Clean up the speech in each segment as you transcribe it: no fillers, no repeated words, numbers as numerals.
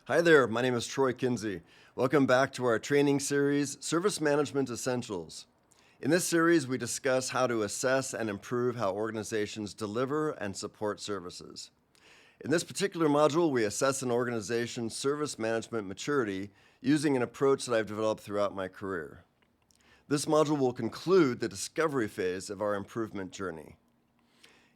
Hi there, my name is Troy Kinsey. Welcome back to our training series, Service Management Essentials. In this series, we discuss how to assess and improve how organizations deliver and support services. In this particular module, we assess an organization's service management maturity using an approach that I've developed throughout my career. This module will conclude the discovery phase of our improvement journey.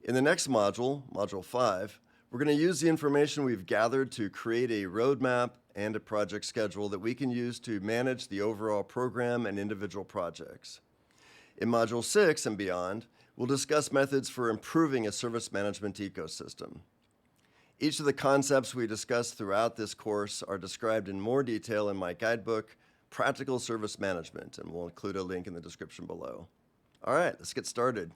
In the next module, Module 5, we're going to use the information we've gathered to create a roadmap and a project schedule that we can use to manage the overall program and individual projects. In Module 6 and beyond, we'll discuss methods for improving a service management ecosystem. Each of the concepts we discuss throughout this course are described in more detail in my guidebook, Practical Service Management, and we'll include a link in the description below. All right, let's get started.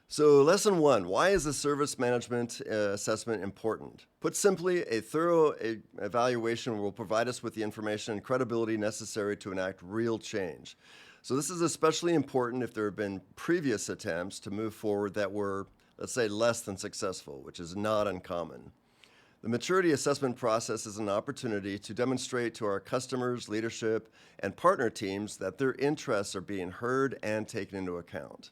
So lesson 1, why is a service management assessment important? Put simply, a thorough evaluation will provide us with the information and credibility necessary to enact real change. So this is especially important if there have been previous attempts to move forward that were, let's say, less than successful, which is not uncommon. The maturity assessment process is an opportunity to demonstrate to our customers, leadership, and partner teams that their interests are being heard and taken into account.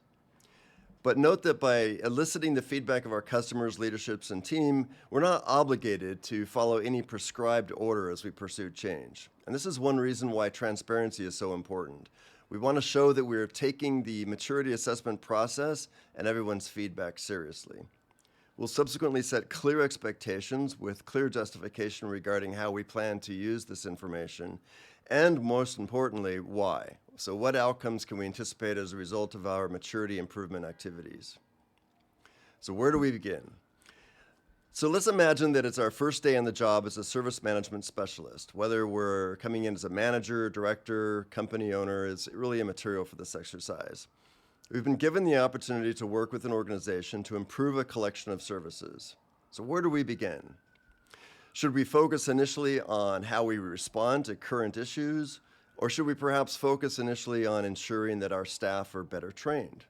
But note that by eliciting the feedback of our customers, leaderships, and team, we're not obligated to follow any prescribed order as we pursue change. And this is one reason why transparency is so important. We want to show that we're taking the maturity assessment process and everyone's feedback seriously. We'll subsequently set clear expectations with clear justification regarding how we plan to use this information, and most importantly, why. So what outcomes can we anticipate as a result of our maturity improvement activities? So where do we begin? So let's imagine that it's our first day on the job as a service management specialist. Whether we're coming in as a manager, director, company owner is really immaterial for this exercise. We've been given the opportunity to work with an organization to improve a collection of services. So where do we begin? Should we focus initially on how we respond to current issues, or should we perhaps focus initially on ensuring that our staff are better trained?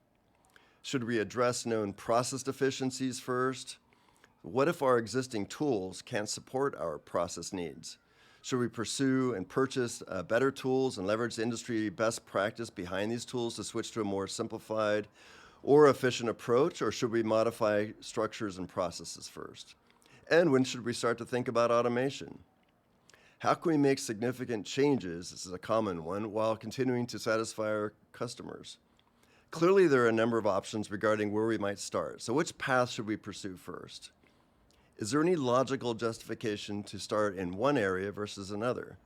Should we address known process deficiencies first? What if our existing tools can't support our process needs? Should we pursue and purchase better tools and leverage the industry best practice behind these tools to switch to a more simplified or efficient approach, or should we modify structures and processes first? And when should we start to think about automation? How can we make significant changes, this is a common one, while continuing to satisfy our customers? Clearly, there are a number of options regarding where we might start. So which path should we pursue first? Is there any logical justification to start in one area versus another?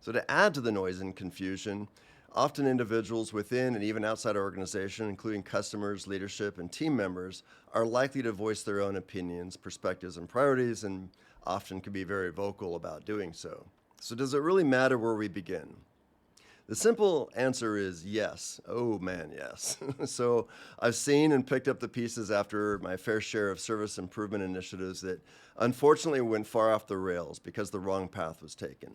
So to add to the noise and confusion, often individuals within and even outside our organization, including customers, leadership, and team members, are likely to voice their own opinions, perspectives, and priorities, and often can be very vocal about doing so. So does it really matter where we begin? The simple answer is yes. Oh man, yes. So I've seen and picked up the pieces after my fair share of service improvement initiatives that unfortunately went far off the rails because the wrong path was taken.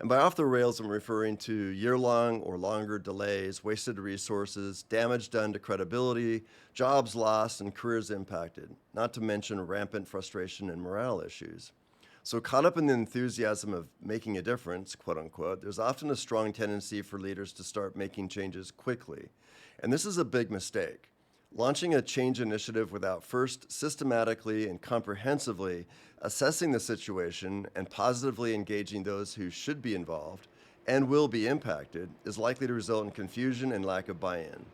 And by off the rails, I'm referring to year-long or longer delays, wasted resources, damage done to credibility, jobs lost, and careers impacted, not to mention rampant frustration and morale issues. So caught up in the enthusiasm of making a difference, quote unquote, there's often a strong tendency for leaders to start making changes quickly. And this is a big mistake. Launching a change initiative without first systematically and comprehensively assessing the situation and positively engaging those who should be involved and will be impacted is likely to result in confusion and lack of buy-in.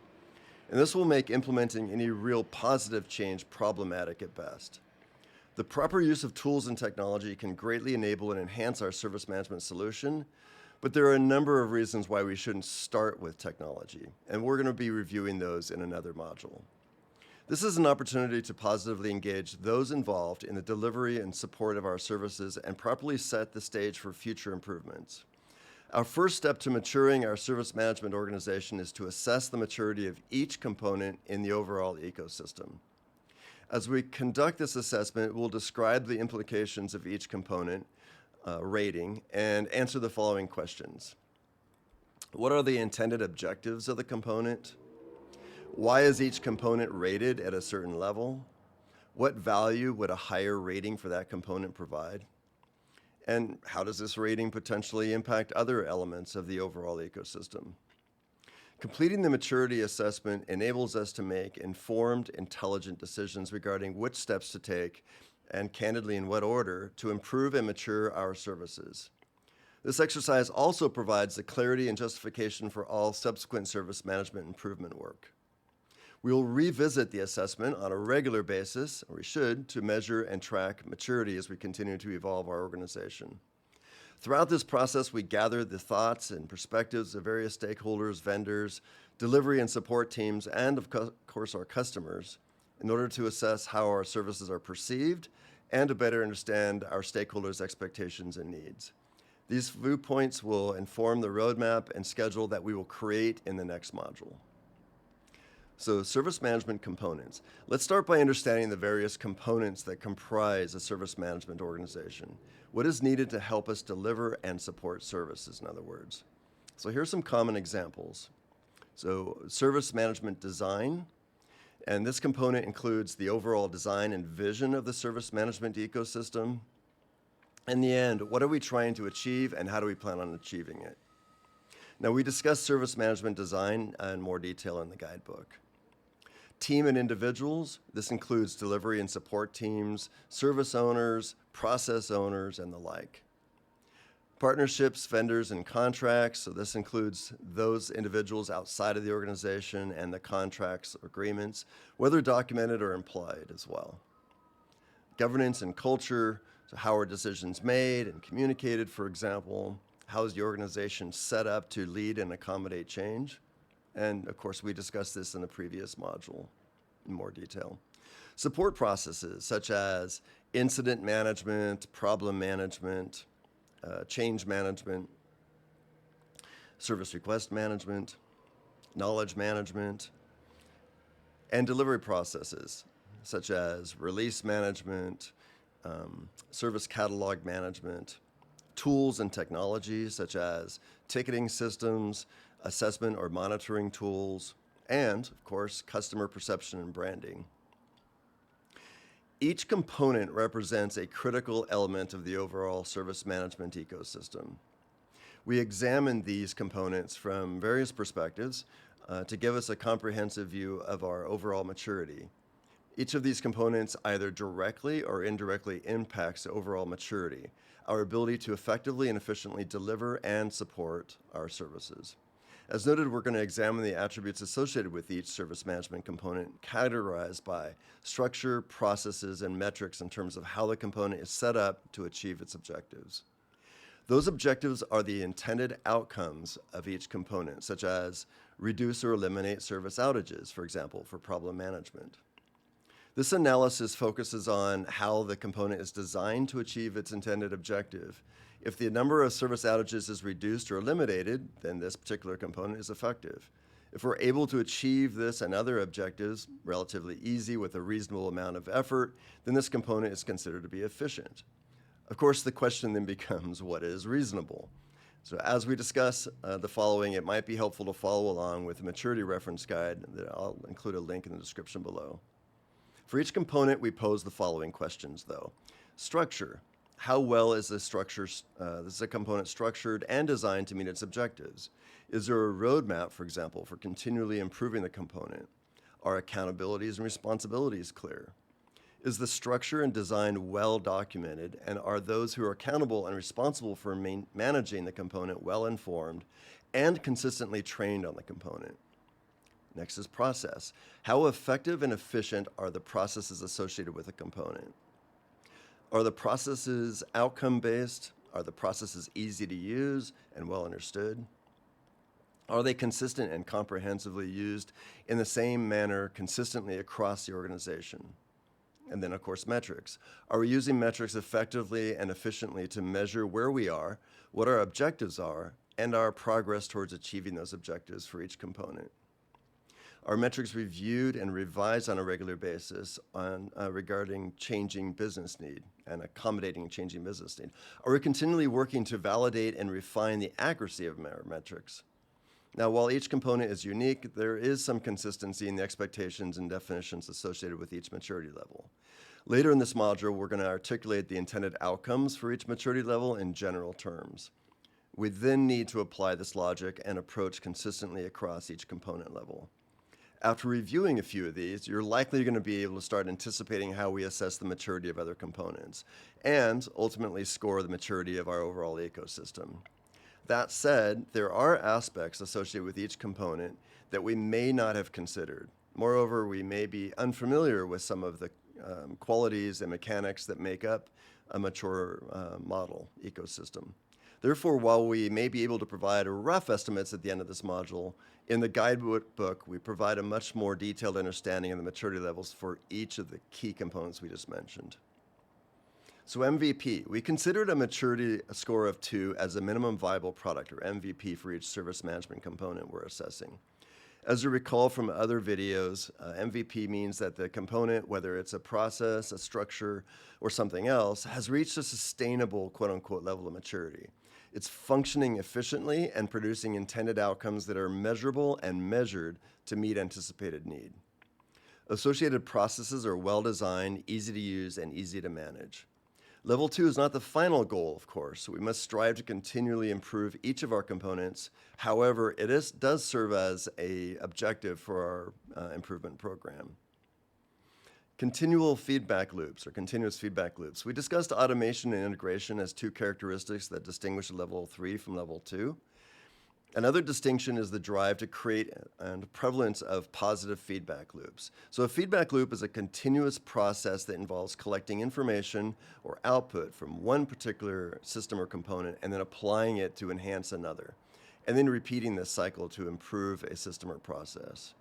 And this will make implementing any real positive change problematic at best. The proper use of tools and technology can greatly enable and enhance our service management solution, but there are a number of reasons why we shouldn't start with technology, and we're going to be reviewing those in another module. This is an opportunity to positively engage those involved in the delivery and support of our services and properly set the stage for future improvements. Our first step to maturing our service management organization is to assess the maturity of each component in the overall ecosystem. As we conduct this assessment, we'll describe the implications of each component rating and answer the following questions. What are the intended objectives of the component? Why is each component rated at a certain level? What value would a higher rating for that component provide? And how does this rating potentially impact other elements of the overall ecosystem? Completing the maturity assessment enables us to make informed, intelligent decisions regarding which steps to take and, candidly, in what order to improve and mature our services. This exercise also provides the clarity and justification for all subsequent service management improvement work. We will revisit the assessment on a regular basis, or we should, to measure and track maturity as we continue to evolve our organization. Throughout this process, we gather the thoughts and perspectives of various stakeholders, vendors, delivery and support teams, and of course our customers, in order to assess how our services are perceived and to better understand our stakeholders' expectations and needs. These viewpoints will inform the roadmap and schedule that we will create in the next module. So, service management components. Let's start by understanding the various components that comprise a service management organization. What is needed to help us deliver and support services, in other words? So here's some common examples. So, service management design, and this component includes the overall design and vision of the service management ecosystem. In the end, what are we trying to achieve and how do we plan on achieving it? Now, we discussed service management design in more detail in the guidebook. Team and individuals, this includes delivery and support teams, service owners, process owners, and the like. Partnerships, vendors, and contracts, so this includes those individuals outside of the organization and the contracts agreements, whether documented or implied as well. Governance and culture, so how are decisions made and communicated, for example? How is the organization set up to lead and accommodate change? And of course, we discussed this in the previous module in more detail. Support processes such as incident management, problem management, change management, service request management, knowledge management, and delivery processes such as release management, service catalog management, tools and technologies such as ticketing systems, assessment or monitoring tools, and, of course, customer perception and branding. Each component represents a critical element of the overall service management ecosystem. We examined these components from various perspectives to give us a comprehensive view of our overall maturity. Each of these components either directly or indirectly impacts overall maturity, our ability to effectively and efficiently deliver and support our services. As noted, we're going to examine the attributes associated with each service management component, categorized by structure, processes, and metrics in terms of how the component is set up to achieve its objectives. Those objectives are the intended outcomes of each component, such as reduce or eliminate service outages, for example, for problem management. This analysis focuses on how the component is designed to achieve its intended objective. If the number of service outages is reduced or eliminated, then this particular component is effective. If we're able to achieve this and other objectives relatively easy with a reasonable amount of effort, then this component is considered to be efficient. Of course, the question then becomes, what is reasonable? So as we discuss the following, it might be helpful to follow along with the maturity reference guide that I'll include a link in the description below. For each component, we pose the following questions, though. Structure. How well is this component structured and designed to meet its objectives? Is there a roadmap, for example, for continually improving the component? Are accountabilities and responsibilities clear? Is the structure and design well documented, and are those who are accountable and responsible for managing the component well informed and consistently trained on the component? Next is process. How effective and efficient are the processes associated with a component? Are the processes outcome-based? Are the processes easy to use and well understood? Are they consistent and comprehensively used in the same manner consistently across the organization? And then, of course, metrics. Are we using metrics effectively and efficiently to measure where we are, what our objectives are, and our progress towards achieving those objectives for each component? Are metrics reviewed and revised on a regular basis regarding changing business need and accommodating changing business need? Are we continually working to validate and refine the accuracy of our metrics? Now, while each component is unique, there is some consistency in the expectations and definitions associated with each maturity level. Later in this module, we're going to articulate the intended outcomes for each maturity level in general terms. We then need to apply this logic and approach consistently across each component level. After reviewing a few of these, you're likely going to be able to start anticipating how we assess the maturity of other components and ultimately score the maturity of our overall ecosystem. That said, there are aspects associated with each component that we may not have considered. Moreover, we may be unfamiliar with some of the qualities and mechanics that make up a mature model ecosystem. Therefore, while we may be able to provide rough estimates at the end of this module, in the guidebook, we provide a much more detailed understanding of the maturity levels for each of the key components we just mentioned. So MVP, we considered a maturity score of 2 as a minimum viable product, or MVP, for each service management component we're assessing. As you recall from other videos, MVP means that the component, whether it's a process, a structure, or something else, has reached a sustainable quote-unquote level of maturity. It's functioning efficiently and producing intended outcomes that are measurable and measured to meet anticipated need. Associated processes are well-designed, easy to use, and easy to manage. Level 2 is not the final goal, of course. We must strive to continually improve each of our components. However, it does serve as an objective for our improvement program. Continual feedback loops, or continuous feedback loops. We discussed automation and integration as two characteristics that distinguish level 3 from level 2. Another distinction is the drive to create and prevalence of positive feedback loops. So a feedback loop is a continuous process that involves collecting information or output from one particular system or component and then applying it to enhance another, and then repeating this cycle to improve a system or process.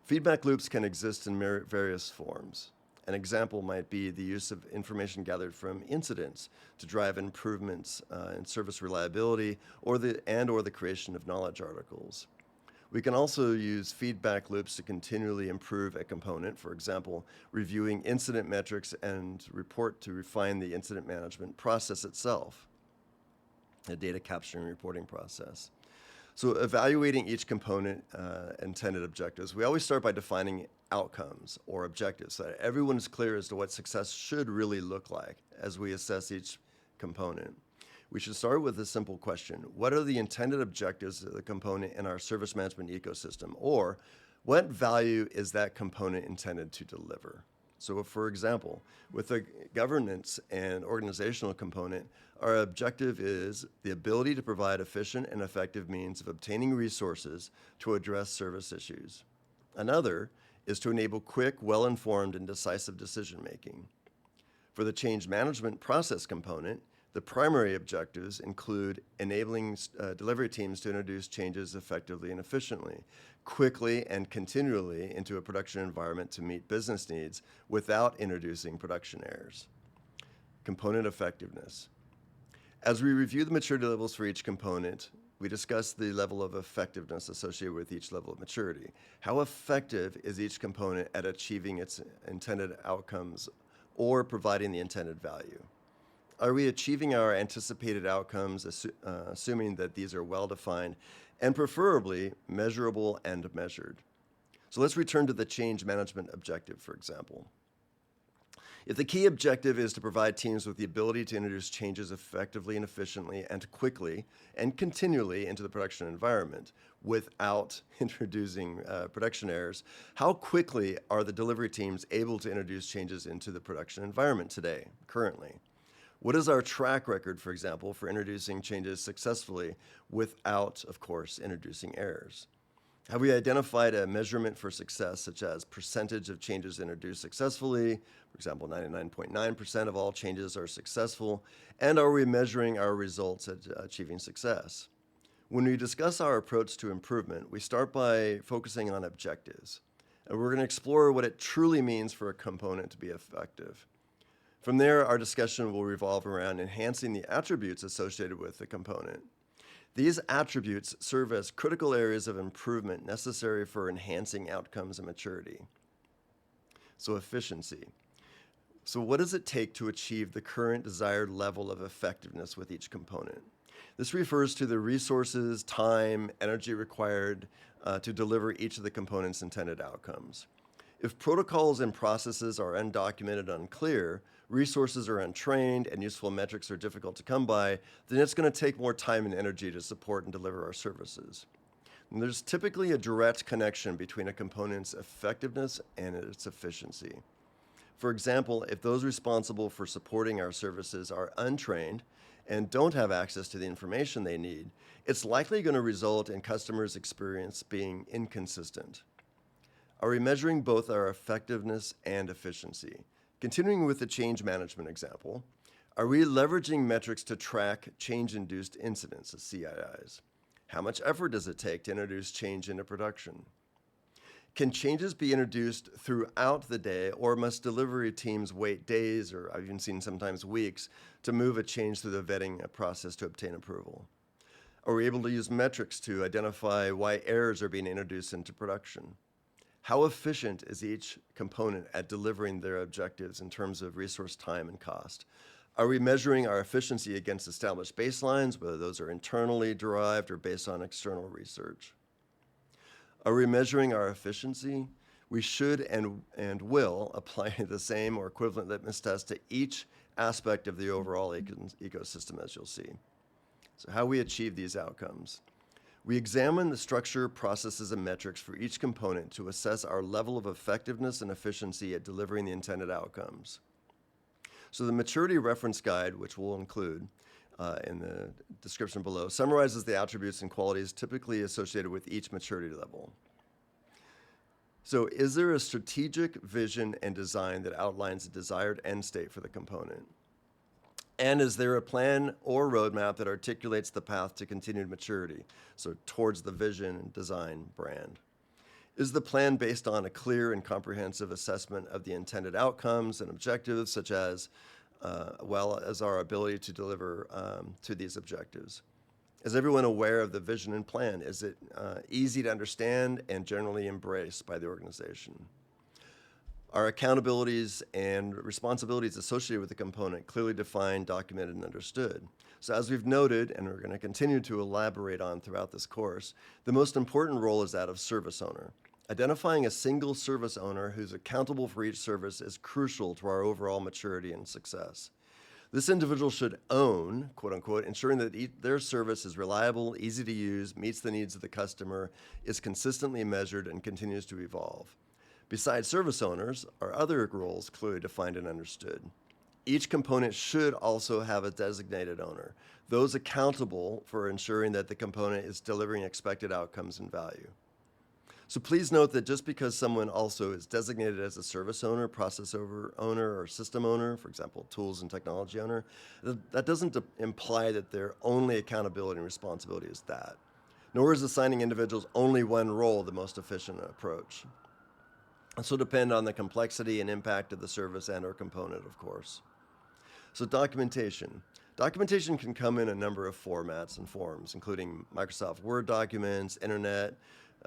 Feedback loops can exist in various forms. An example might be the use of information gathered from incidents to drive improvements in service reliability or the creation of knowledge articles. We can also use feedback loops to continually improve a component, for example, reviewing incident metrics and report to refine the incident management process itself, a data capture and reporting process. So evaluating each component intended objectives, we always start by defining outcomes or objectives so that everyone is clear as to what success should really look like as we assess each component. We should start with a simple question. What are the intended objectives of the component in our service management ecosystem? Or what value is that component intended to deliver? So for example, with the governance and organizational component, our objective is the ability to provide efficient and effective means of obtaining resources to address service issues. Another is to enable quick, well-informed, and decisive decision-making. For the change management process component, the primary objectives include enabling delivery teams to introduce changes effectively and efficiently, quickly and continually into a production environment to meet business needs without introducing production errors. Component effectiveness. As we review the maturity levels for each component, we discuss the level of effectiveness associated with each level of maturity. How effective is each component at achieving its intended outcomes or providing the intended value? Are we achieving our anticipated outcomes, assuming that these are well-defined and preferably measurable and measured? So let's return to the change management objective, for example. If the key objective is to provide teams with the ability to introduce changes effectively and efficiently and quickly and continually into the production environment without introducing production errors, how quickly are the delivery teams able to introduce changes into the production environment today, currently? What is our track record, for example, for introducing changes successfully without, of course, introducing errors? Have we identified a measurement for success, such as percentage of changes introduced successfully? For example, 99.9% of all changes are successful. And are we measuring our results at achieving success? When we discuss our approach to improvement, we start by focusing on objectives. And we're going to explore what it truly means for a component to be effective. From there, our discussion will revolve around enhancing the attributes associated with the component. These attributes serve as critical areas of improvement necessary for enhancing outcomes and maturity. So efficiency. So what does it take to achieve the current desired level of effectiveness with each component? This refers to the resources, time, energy required to deliver each of the component's intended outcomes. If protocols and processes are undocumented, unclear, resources are untrained, and useful metrics are difficult to come by, then it's going to take more time and energy to support and deliver our services. And there's typically a direct connection between a component's effectiveness and its efficiency. For example, if those responsible for supporting our services are untrained and don't have access to the information they need, it's likely going to result in customers' experience being inconsistent. Are we measuring both our effectiveness and efficiency? Continuing with the change management example, are we leveraging metrics to track change-induced incidents, CIIs? How much effort does it take to introduce change into production? Can changes be introduced throughout the day, or must delivery teams wait days, or I've even seen sometimes weeks, to move a change through the vetting process to obtain approval? Are we able to use metrics to identify why errors are being introduced into production? How efficient is each component at delivering their objectives in terms of resource time and cost? Are we measuring our efficiency against established baselines, whether those are internally derived or based on external research? Are we measuring our efficiency? We should and will apply the same or equivalent litmus test to each aspect of the overall ecosystem, as you'll see. So how we achieve these outcomes. We examine the structure, processes, and metrics for each component to assess our level of effectiveness and efficiency at delivering the intended outcomes. So the maturity reference guide, which we'll include in the description below, summarizes the attributes and qualities typically associated with each maturity level. So is there a strategic vision and design that outlines the desired end state for the component? And is there a plan or roadmap that articulates the path to continued maturity, so towards the vision and design brand? Is the plan based on a clear and comprehensive assessment of the intended outcomes and objectives, such as well as our ability to deliver to these objectives? Is everyone aware of the vision and plan? Is it easy to understand and generally embraced by the organization? Are accountabilities and responsibilities associated with the component clearly defined, documented, and understood? So as we've noted, and we're going to continue to elaborate on throughout this course, the most important role is that of service owner. Identifying a single service owner who's accountable for each service is crucial to our overall maturity and success. This individual should own, quote unquote, ensuring that their service is reliable, easy to use, meets the needs of the customer, is consistently measured, and continues to evolve. Besides service owners, are other roles clearly defined and understood. Each component should also have a designated owner, those accountable for ensuring that the component is delivering expected outcomes and value. So please note that just because someone also is designated as a service owner, process owner, or system owner, for example, tools and technology owner, that doesn't imply that their only accountability and responsibility is that. Nor is assigning individuals only one role the most efficient approach. So depend on the complexity and impact of the service and or component, of course. So documentation. Documentation can come in a number of formats and forms, including Microsoft Word documents, internet,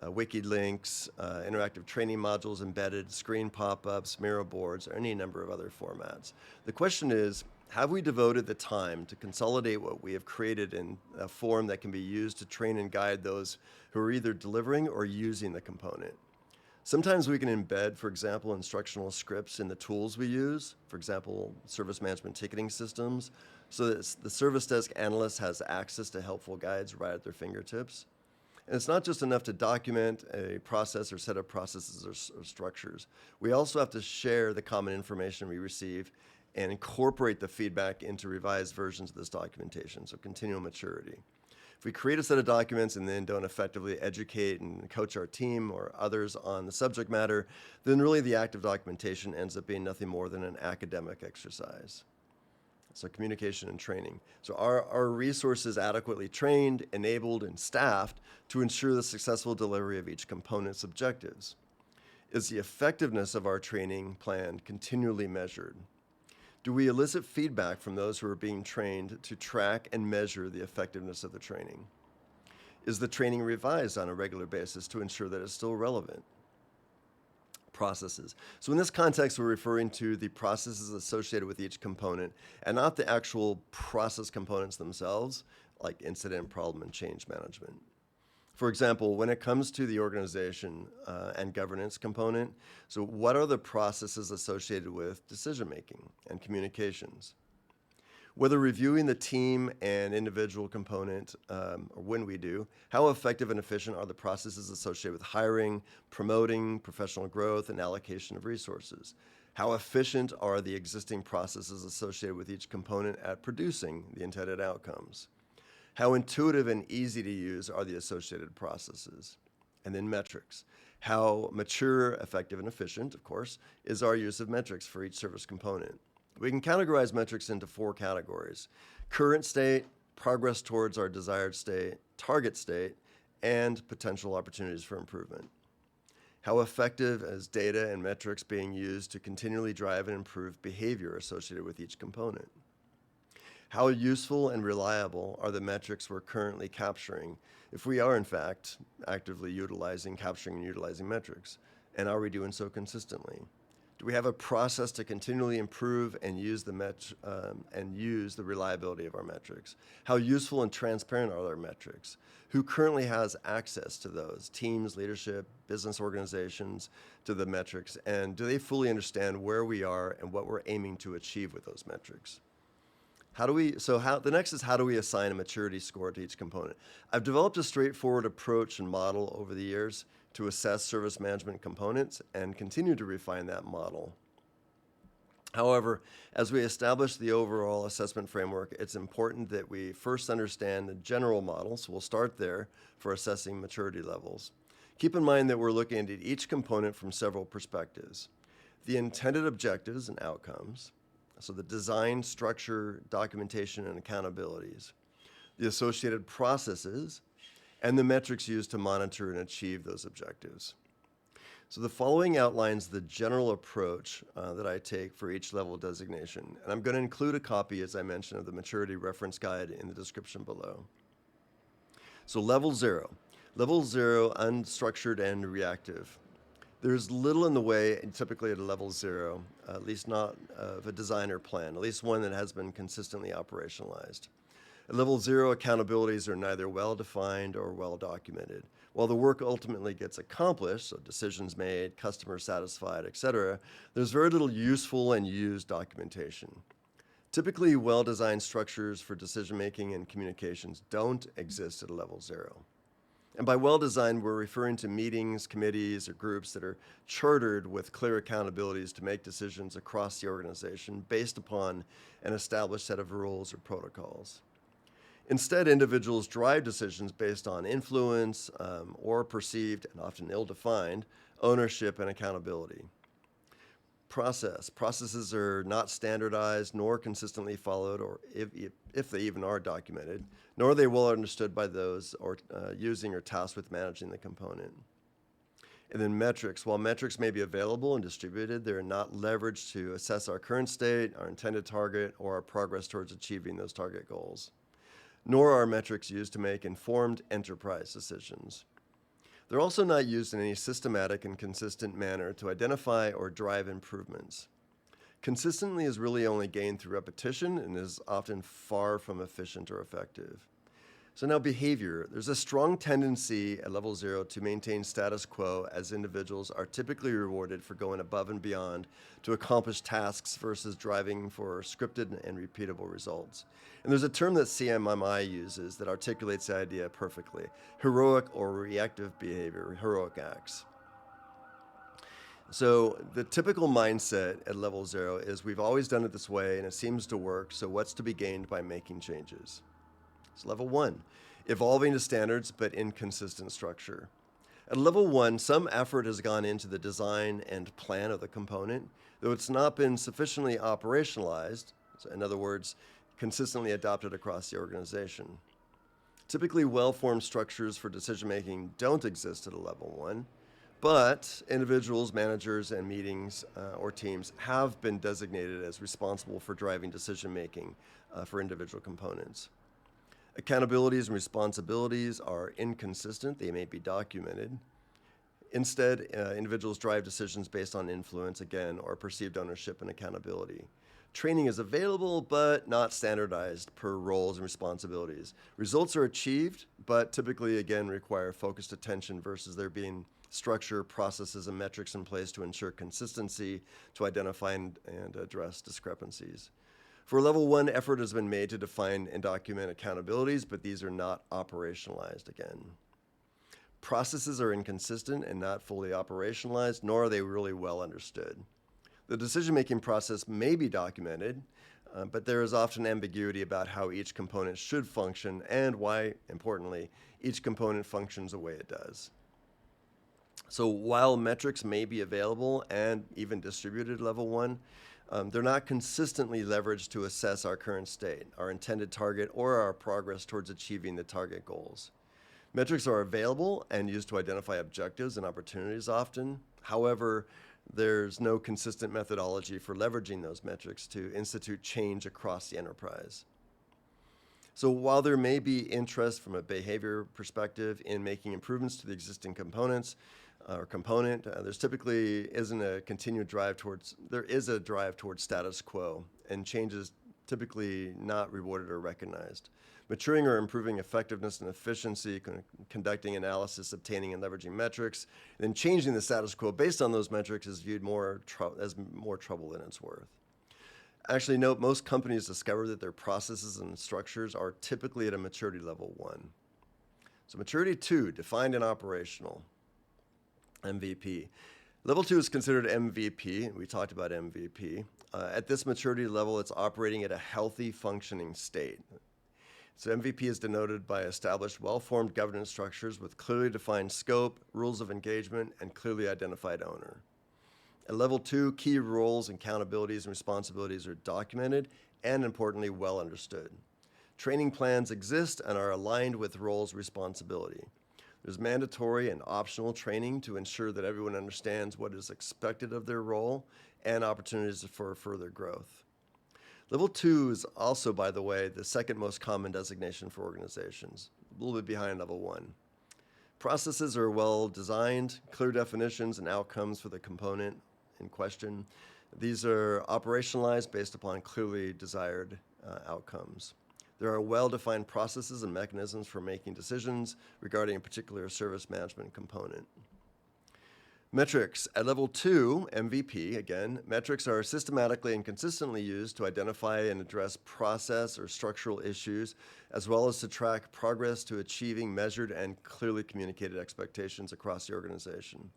wiki links, interactive training modules embedded, screen pop-ups, Miro boards, or any number of other formats. The question is, have we devoted the time to consolidate what we have created in a form that can be used to train and guide those who are either delivering or using the component? Sometimes we can embed, for example, instructional scripts in the tools we use, for example, service management ticketing systems, so that the service desk analyst has access to helpful guides right at their fingertips. And it's not just enough to document a process or set of processes or structures. We also have to share the common information we receive and incorporate the feedback into revised versions of this documentation, so continual maturity. If we create a set of documents and then don't effectively educate and coach our team or others on the subject matter, then really the act of documentation ends up being nothing more than an academic exercise. So communication and training. So are our resources adequately trained, enabled, and staffed to ensure the successful delivery of each component's objectives? Is the effectiveness of our training plan continually measured? Do we elicit feedback from those who are being trained to track and measure the effectiveness of the training? Is the training revised on a regular basis to ensure that it's still relevant? Processes. So in this context, we're referring to the processes associated with each component and not the actual process components themselves, like incident, problem, and change management. For example, when it comes to the organization and governance component, so what are the processes associated with decision making and communications? Whether reviewing the team and individual component, or when we do, how effective and efficient are the processes associated with hiring, promoting, professional growth, and allocation of resources? How efficient are the existing processes associated with each component at producing the intended outcomes? How intuitive and easy to use are the associated processes? And then metrics. How mature, effective, and efficient, of course, is our use of metrics for each service component? We can categorize metrics into 4 categories: current state, progress towards our desired state, target state, and potential opportunities for improvement. How effective is data and metrics being used to continually drive and improve behavior associated with each component? How useful and reliable are the metrics we're currently capturing if we are, in fact, actively capturing and utilizing metrics? And are we doing so consistently? Do we have a process to continually improve and use the reliability of our metrics? How useful and transparent are our metrics? Who currently has access to those? Teams, leadership, business organizations, to the metrics, and do they fully understand where we are and what we're aiming to achieve with those metrics? The next is, how do we assign a maturity score to each component? I've developed a straightforward approach and model over the years to assess service management components and continue to refine that model. However, as we establish the overall assessment framework, it's important that we first understand the general model, so we'll start there for assessing maturity levels. Keep in mind that we're looking at each component from several perspectives: the intended objectives and outcomes, so the design, structure, documentation, and accountabilities, the associated processes, and the metrics used to monitor and achieve those objectives. So the following outlines the general approach that I take for each level designation. And I'm going to include a copy, as I mentioned, of the maturity reference guide in the description below. So level 0. Level 0, unstructured and reactive. There's little in the way, typically at a level 0, at least not of a design or plan, at least one that has been consistently operationalized. At level 0, accountabilities are neither well-defined or well-documented. While the work ultimately gets accomplished, so decisions made, customers satisfied, etc., there's very little useful and used documentation. Typically, well-designed structures for decision-making and communications don't exist at a level 0. And by well-designed, we're referring to meetings, committees, or groups that are chartered with clear accountabilities to make decisions across the organization based upon an established set of rules or protocols. Instead, individuals drive decisions based on influence or perceived, and often ill-defined, ownership and accountability. Processes are not standardized nor consistently followed, or if they even are documented, nor are they well understood by those using or tasked with managing the component. And then metrics. While metrics may be available and distributed, they're not leveraged to assess our current state, our intended target, or our progress towards achieving those target goals. Nor are metrics used to make informed enterprise decisions. They're also not used in any systematic and consistent manner to identify or drive improvements. Consistently is really only gained through repetition and is often far from efficient or effective. So now behavior. There's a strong tendency at level 0 to maintain status quo, as individuals are typically rewarded for going above and beyond to accomplish tasks versus driving for scripted and repeatable results. And there's a term that CMMI uses that articulates the idea perfectly: heroic or reactive behavior, heroic acts. So the typical mindset at level 0 is, we've always done it this way and it seems to work, so what's to be gained by making changes? It's level 1, evolving to standards but inconsistent structure. At level 1, some effort has gone into the design and plan of the component, though it's not been sufficiently operationalized, so in other words, consistently adopted across the organization. Typically, well-formed structures for decision-making don't exist at a level 1, but individuals, managers, and meetings or teams have been designated as responsible for driving decision-making for individual components. Accountabilities and responsibilities are inconsistent. They may be documented. Instead, individuals drive decisions based on influence, again, or perceived ownership and accountability. Training is available, but not standardized per roles and responsibilities. Results are achieved, but typically, again, require focused attention versus there being structure, processes, and metrics in place to ensure consistency, to identify and address discrepancies. For level 1, effort has been made to define and document accountabilities, but these are not operationalized again. Processes are inconsistent and not fully operationalized, nor are they really well understood. The decision-making process may be documented, but there is often ambiguity about how each component should function and why, importantly, each component functions the way it does. So while metrics may be available and even distributed at level 1, they're not consistently leveraged to assess our current state, our intended target, or our progress towards achieving the target goals. Metrics are available and used to identify objectives and opportunities often. However, there's no consistent methodology for leveraging those metrics to institute change across the enterprise. So while there may be interest from a behavior perspective in making improvements to the existing components or component, there's typically isn't a continued drive towards, there is a drive towards status quo, and change is typically not rewarded or recognized. Maturing or improving effectiveness and efficiency, conducting analysis, obtaining and leveraging metrics, and then changing the status quo based on those metrics is viewed as more trouble than it's worth. Actually, note, most companies discover that their processes and structures are typically at a maturity level 1. So maturity 2, defined and operational, MVP. Level 2 is considered MVP. We talked about MVP. At this maturity level, it's operating at a healthy, functioning state. So MVP is denoted by established, well-formed governance structures with clearly defined scope, rules of engagement, and clearly identified owner. At level 2, key roles, accountabilities, and responsibilities are documented and, importantly, well understood. Training plans exist and are aligned with roles' responsibility. There's mandatory and optional training to ensure that everyone understands what is expected of their role and opportunities for further growth. Level 2 is also, by the way, the second most common designation for organizations, a little bit behind level 1. Processes are well designed, clear definitions and outcomes for the component in question. These are operationalized based upon clearly desired outcomes. There are well-defined processes and mechanisms for making decisions regarding a particular service management component. Metrics. At level 2, MVP, again, metrics are systematically and consistently used to identify and address process or structural issues, as well as to track progress to achieving measured and clearly communicated expectations across the organization.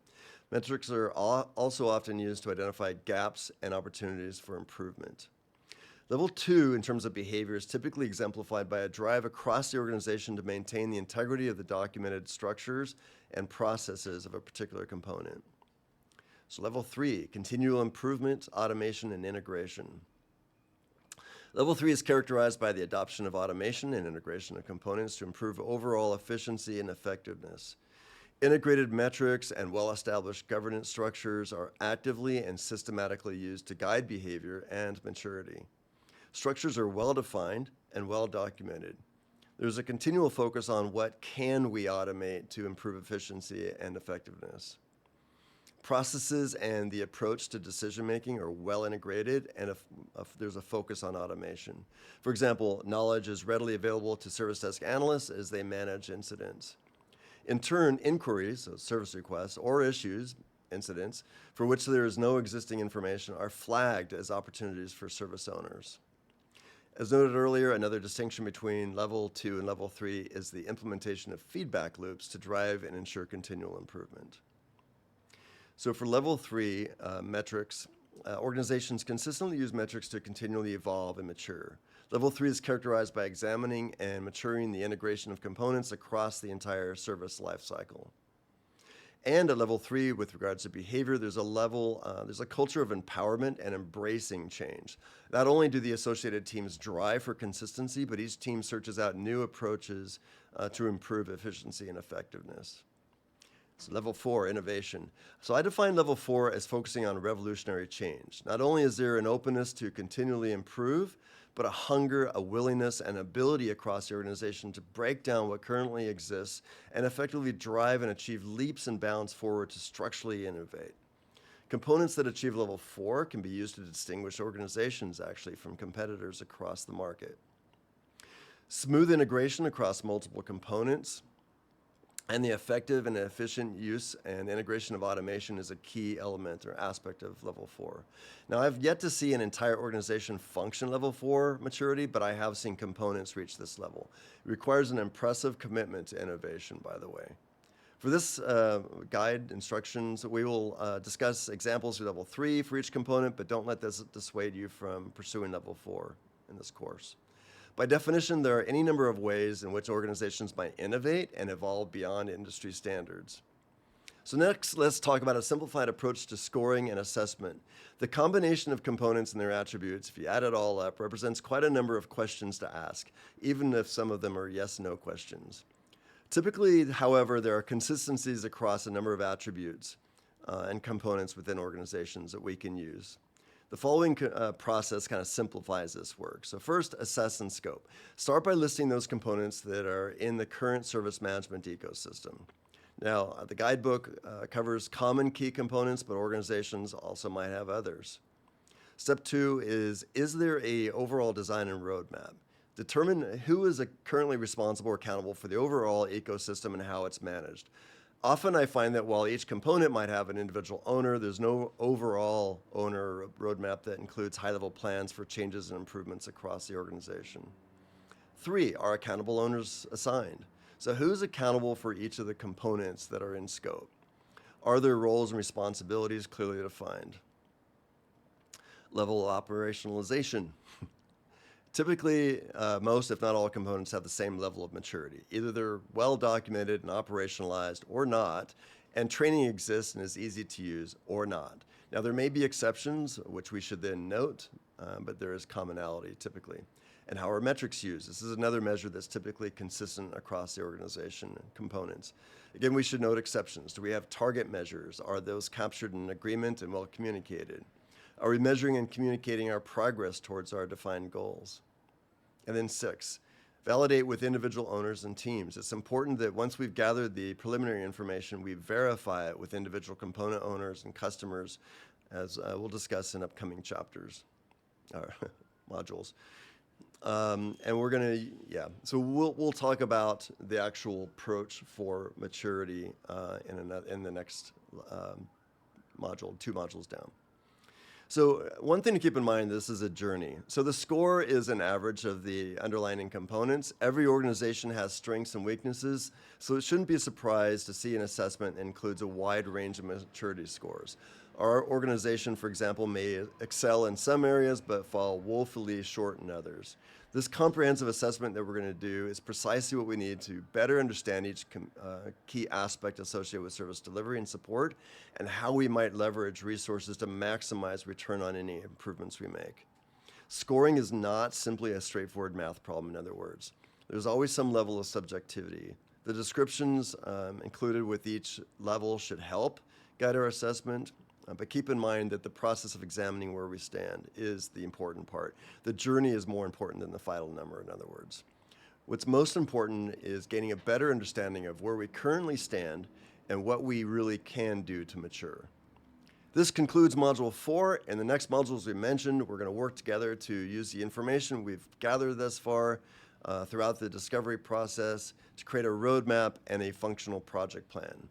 Metrics are also often used to identify gaps and opportunities for improvement. Level 2, in terms of behavior, is typically exemplified by a drive across the organization to maintain the integrity of the documented structures and processes of a particular component. So level 3, continual improvement, automation, and integration. Level 3 is characterized by the adoption of automation and integration of components to improve overall efficiency and effectiveness. Integrated metrics and well-established governance structures are actively and systematically used to guide behavior and maturity. Structures are well-defined and well-documented. There's a continual focus on what can we automate to improve efficiency and effectiveness. Processes and the approach to decision-making are well integrated, and there's a focus on automation. For example, knowledge is readily available to service desk analysts as they manage incidents. In turn, inquiries, so service requests, or issues, incidents, for which there is no existing information are flagged as opportunities for service owners. As noted earlier, another distinction between level 2 and level 3 is the implementation of feedback loops to drive and ensure continual improvement. So for level 3 metrics, organizations consistently use metrics to continually evolve and mature. Level 3 is characterized by examining and maturing the integration of components across the entire service lifecycle. And at level 3, with regards to behavior, there's a culture of empowerment and embracing change. Not only do the associated teams drive for consistency, but each team searches out new approaches to improve efficiency and effectiveness. So level 4, innovation. So I define level 4 as focusing on revolutionary change. Not only is there an openness to continually improve, but a hunger, a willingness, and ability across the organization to break down what currently exists and effectively drive and achieve leaps and bounds forward to structurally innovate. Components that achieve level 4 can be used to distinguish organizations actually from competitors across the market. Smooth integration across multiple components and the effective and efficient use and integration of automation is a key element or aspect of level 4. Now, I've yet to see an entire organization function level 4 maturity, but I have seen components reach this level. It requires an impressive commitment to innovation, by the way. For this guide instructions, we will discuss examples of level 3 for each component, but don't let this dissuade you from pursuing level 4 in this course. By definition, there are any number of ways in which organizations might innovate and evolve beyond industry standards. So next, let's talk about a simplified approach to scoring and assessment. The combination of components and their attributes, if you add it all up, represents quite a number of questions to ask, even if some of them are yes/no questions. Typically, however, there are consistencies across a number of attributes and components within organizations that we can use. The following process kind of simplifies this work. So first, assess and scope. Start by listing those components that are in the current service management ecosystem. Now, the guidebook covers common key components, but organizations also might have others. Step 2 is there an overall design and roadmap? Determine who is currently responsible or accountable for the overall ecosystem and how it's managed. Often I find that while each component might have an individual owner, there's no overall owner roadmap that includes high-level plans for changes and improvements across the organization. 3, are accountable owners assigned? So who's accountable for each of the components that are in scope? Are their roles and responsibilities clearly defined? Level of operationalization. Typically, most, if not all, components have the same level of maturity. Either they're well documented and operationalized or not, and training exists and is easy to use or not. Now, there may be exceptions, which we should then note, but there is commonality typically. And how are metrics used? This is another measure that's typically consistent across the organization and components. Again, we should note exceptions. Do we have target measures? Are those captured in an agreement and well communicated? Are we measuring and communicating our progress towards our defined goals? And then 6, validate with individual owners and teams. It's important that once we've gathered the preliminary information, we verify it with individual component owners and customers, as we'll discuss in upcoming chapters or modules. And we're going to, so we'll talk about the actual approach for maturity in the next module, 2 modules down. So one thing to keep in mind, this is a journey. So the score is an average of the underlying components. Every organization has strengths and weaknesses, so it shouldn't be a surprise to see an assessment that includes a wide range of maturity scores. Our organization, for example, may excel in some areas but fall woefully short in others. This comprehensive assessment that we're going to do is precisely what we need to better understand each key aspect associated with service delivery and support, and how we might leverage resources to maximize return on any improvements we make. Scoring is not simply a straightforward math problem, in other words. There's always some level of subjectivity. The descriptions included with each level should help guide our assessment. But keep in mind that the process of examining where we stand is the important part. The journey is more important than the final number, in other words. What's most important is gaining a better understanding of where we currently stand and what we really can do to mature. This concludes Module 4. In the next modules we mentioned, we're going to work together to use the information we've gathered thus far throughout the discovery process to create a roadmap and a functional project plan.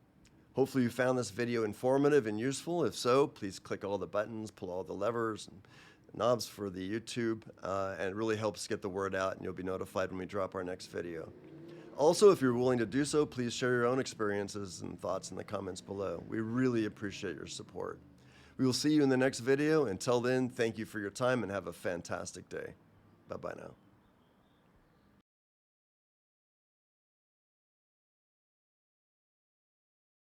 Hopefully you found this video informative and useful. If so, please click all the buttons, pull all the levers and knobs for the YouTube, and it really helps get the word out, and you'll be notified when we drop our next video. Also, if you're willing to do so, please share your own experiences and thoughts in the comments below. We really appreciate your support. We will see you in the next video. Until then, thank you for your time and have a fantastic day. Bye-bye now.